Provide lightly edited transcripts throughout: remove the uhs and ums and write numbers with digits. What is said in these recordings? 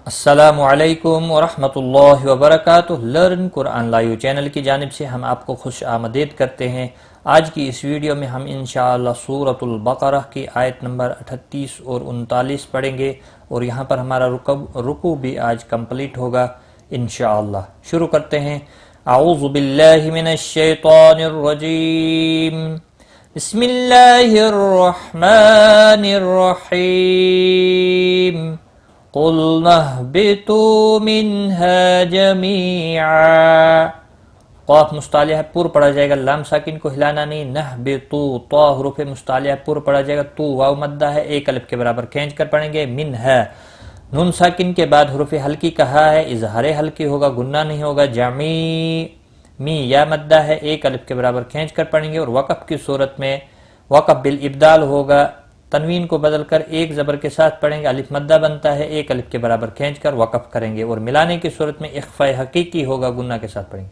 السلام علیکم ورحمۃ اللہ وبرکاتہ۔ لرن قرآن لائیو چینل کی جانب سے ہم آپ کو خوش آمدید کرتے ہیں۔ آج کی اس ویڈیو میں ہم انشاءاللہ سورۃ البقرہ کی آیت نمبر 38 اور 39 پڑھیں گے، اور یہاں پر ہمارا رکوع بھی آج کمپلیٹ ہوگا انشاءاللہ۔ شروع کرتے ہیں۔ اعوذ باللہ من الشیطان الرجیم، بسم اللہ الرحمن الرحیم۔ قُلْنَا اهْبِطُوا مِنْهَا جَمِيعًا، قاف مستعلیہ پر پڑھا جائے گا، لام ساکن کو ہلانا نہیں۔ نہبطوا، طا حروف مستعلیہ پر پڑھا جائے گا، تو واو مدہ ہے، ایک الف کے برابر کھینچ کر پڑھیں گے۔ منہا، نون ساکن کے بعد حروف ہلکی کہا ہے، اظہار ہلکی ہوگا، گنہ نہیں ہوگا۔ جمی، می یا مدہ ہے، ایک الف کے برابر کھینچ کر پڑھیں گے، اور وقف کی صورت میں وقف بالابدال ہوگا، تنوین کو بدل کر ایک زبر کے ساتھ پڑھیں گے، الف مدہ بنتا ہے، ایک الف کے برابر کھینچ کر وقف کریں گے، اور ملانے کی صورت میں اخفاء حقیقی ہوگا، گنہ کے ساتھ پڑھیں گے۔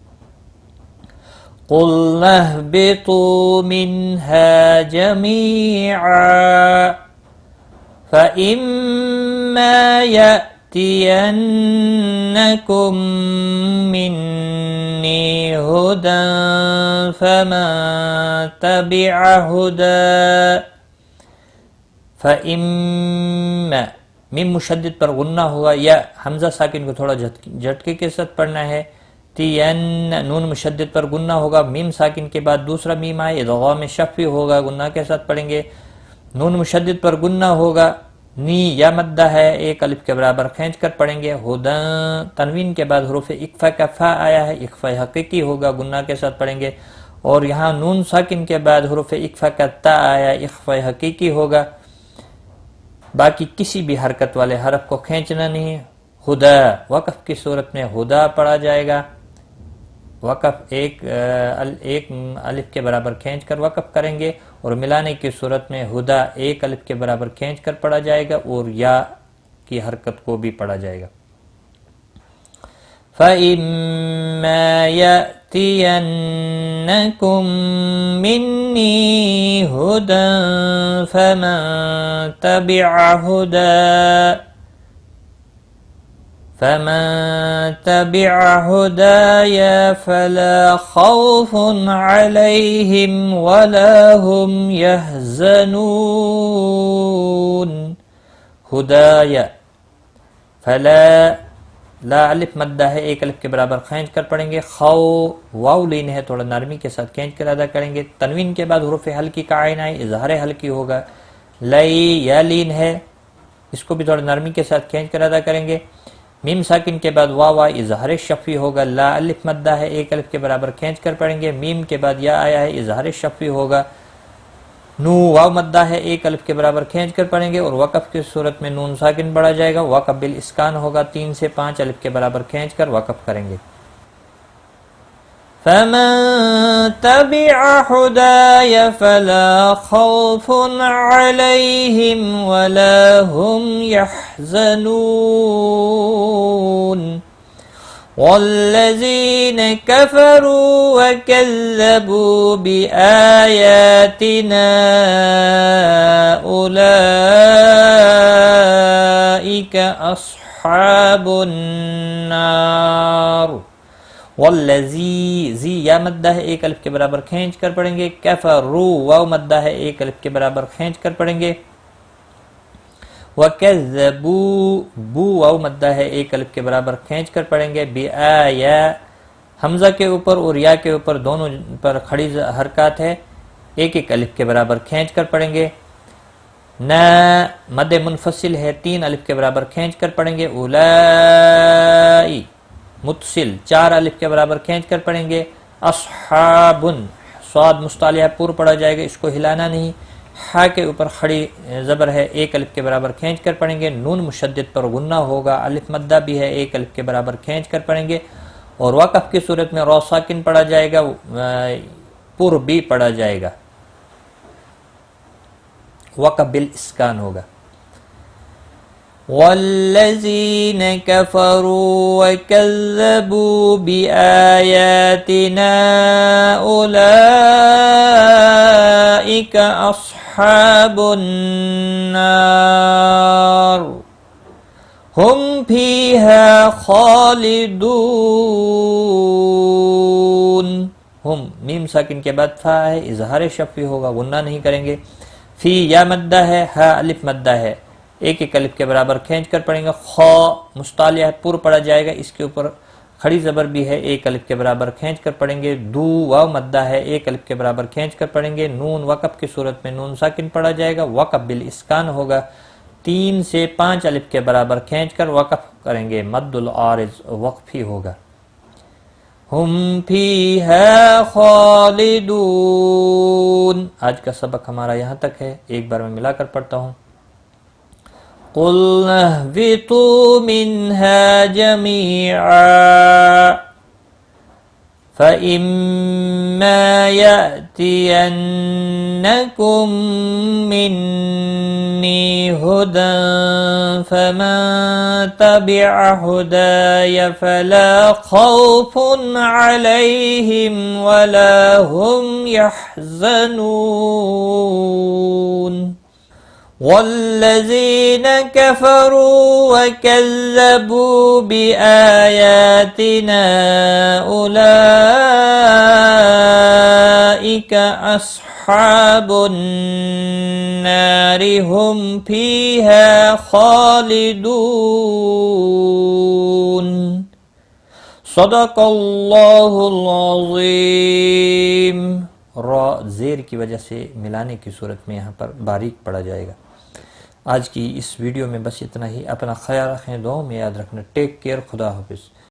قُلْنَا اهْبِطُوا مِنْهَا جَمِيعًا فَإِمَّا يَأْتِيَنَّكُمْ مِنِّي هُدًى فَمَن تَبِعَ هُدَايَ فَإِمَّا، میم مشدد پر غنہ ہوا، یا حمزہ ساکن کو تھوڑا جھٹکے کے ساتھ پڑھنا ہے۔ تین، نون مشدد پر غنہ ہوگا، میم ساکن کے بعد دوسرا میم آئے، ادغام شفوی ہوگا، غنہ کے ساتھ پڑھیں گے۔ نون مشدد پر غنہ ہوگا، نی یا مدہ ہے، ایک الف کے برابر کھینچ کر پڑھیں گے۔ ہداں، تنوین کے بعد حروف اکفا کا فا آیا ہے، اکفا حقیقی ہوگا، گنہ کے ساتھ پڑھیں گے، اور یہاں نون ساکن کے بعد حروف اکفا کا تا آیا، اکفا حقیقی ہوگا، باقی کسی بھی حرکت والے حرف کو کھینچنا نہیں۔ خدا، وقف کی صورت میں خدا پڑھا جائے گا، وقف ایک الف کے برابر کھینچ کر وقف کریں گے، اور ملانے کی صورت میں خدا ایک الف کے برابر کھینچ کر پڑھا جائے گا، اور یا کی حرکت کو بھی پڑھا جائے گا۔ فَإِمَّا يَأْتِيَنَّكُم مِّنِّي هُدًى فَمَن تَبِعَ هُدَايَ فَلَا خَوْفٌ عَلَيْهِمْ وَلَا هُمْ يَحْزَنُونَ۔ ہدایَ، فلا، لا الف مدہ ہے، ایک الف کے برابر کھینچ کر پڑھیں گے۔ خو، واو لین ہے، تھوڑا نرمی کے ساتھ کھینچ کر ادا کریں گے، تنوین کے بعد حروف ہلکی کا عین آئے، اظہار ہلکی ہوگا۔ لئی، یا لین ہے، اس کو بھی تھوڑا نرمی کے ساتھ کھینچ کر ادا کریں گے۔ میم ساکن کے بعد واو آئے، اظہار شفوی ہوگا۔ لا الف مدہ ہے، ایک الف کے برابر کھینچ کر پڑھیں گے، میم کے بعد یا آیا ہے، اظہار شفوی ہوگا۔ نو، واو مدہ ہے، ایک الف کے برابر کھینچ کر پڑھیں گے، اور وقف کی صورت میں نون ساکن بڑھا جائے گا، وقف بالاسکان ہوگا، 3 سے 5 الف کے برابر کھینچ کر وقف کریں گے۔ فَمَن تَبِعَ هُدَايَ فَلَا خَوْفٌ عَلَيْهِمْ وَلَا هُمْ يَحْزَنُونَ۔ وَالَّذِينَ كَفَرُوا وَكَذَّبُوا بِآيَاتِنَا أُولَئِكَ أَصْحَابُ النَّارِ۔ والذی، زی یا مدہ ہے، ایک الف کے برابر کھینچ کر پڑھیں گے۔ کفروا، واو مدہ ہے، ایک الف کے برابر کھینچ کر پڑھیں گے۔ وَكَذَّبُوا، بو واو مدہ ہے، ایک الف کے برابر کھینچ کر پڑھیں گے۔ بِآیا، حمزہ کے اوپر اور یا کے اوپر دونوں پر کھڑی حرکات ہے، ایک ایک الف کے برابر کھینچ کر پڑھیں گے۔ نا، مد منفصل ہے، 3 الف کے برابر کھینچ کر پڑھیں گے۔ اولائی، متصل، 4 الف کے برابر کھینچ کر پڑھیں گے۔ اصحابن، صاد مستعلیہ پر پڑھا جائے گا، اس کو ہلانا نہیں۔ ہا کے اوپر کھڑی زبر ہے، ایک الف کے برابر کھینچ کر پڑھیں گے، نون مشدد پر غنہ ہوگا، الف مدہ بھی ہے، ایک الف کے برابر کھینچ کر پڑھیں گے، اور وقف کی صورت میں رو ساکن پڑھا جائے گا، پر بھی پڑھا جائے گا، وقف بالاسکان ہوگا۔ والذین کفروا وکذبوا بآیاتنا اولئک اصحاب النار ہم فیہا خالدون. ہم میم ساکن کے بعد فا ہے، اظہار شفوی ہوگا، غنہ نہیں کریں گے. فی یا مدہ ہے، ہا الف مدہ ہے، ایک ایک الف کے برابر کھینچ کر پڑھیں گے. خا مستعلیہ ہے، پر پڑھا جائے گا، اس کے اوپر کھڑی زبر بھی ہے، ایک الف کے برابر کھینچ کر پڑھیں گے. دو واو مدہ ہے، ایک الف کے برابر کھینچ کر پڑھیں گے. نون وقف کی صورت میں نون ساکن پڑھا جائے گا، وقف بالاسکان ہوگا. 3 سے 5 الف کے برابر کھینچ کر وقف کریں گے، مد العارض وقفی ہوگا. ہم فیہا خالدون. آج کا سبق ہمارا یہاں تک ہے، ایک بار میں ملا کر پڑھتا ہوں. قُلْنَا اهْبِطُوا مِنْهَا جَمِيعًا فَإِمَّا يَأْتِيَنَّكُمْ مِنِّي هُدًى فَمَن تَبِعَ هُدَايَ فَلَا خَوْفٌ عَلَيْهِمْ وَلَا هُمْ يَحْزَنُونَ. وَالَّذِينَ كَفَرُوا وَكَذَّبُوا بِآيَاتِنَا أُولَئِكَ أَصْحَابُ النَّارِ هُمْ فِيهَا خَالِدُونَ. صدق اللہ العظیم. را زیر کی وجہ سے ملانے کی صورت میں یہاں پر باریک پڑا جائے گا. آج کی اس ویڈیو میں بس اتنا ہی. اپنا خیال رکھیں، دعاؤں میں یاد رکھنا. Take care. خدا حافظ.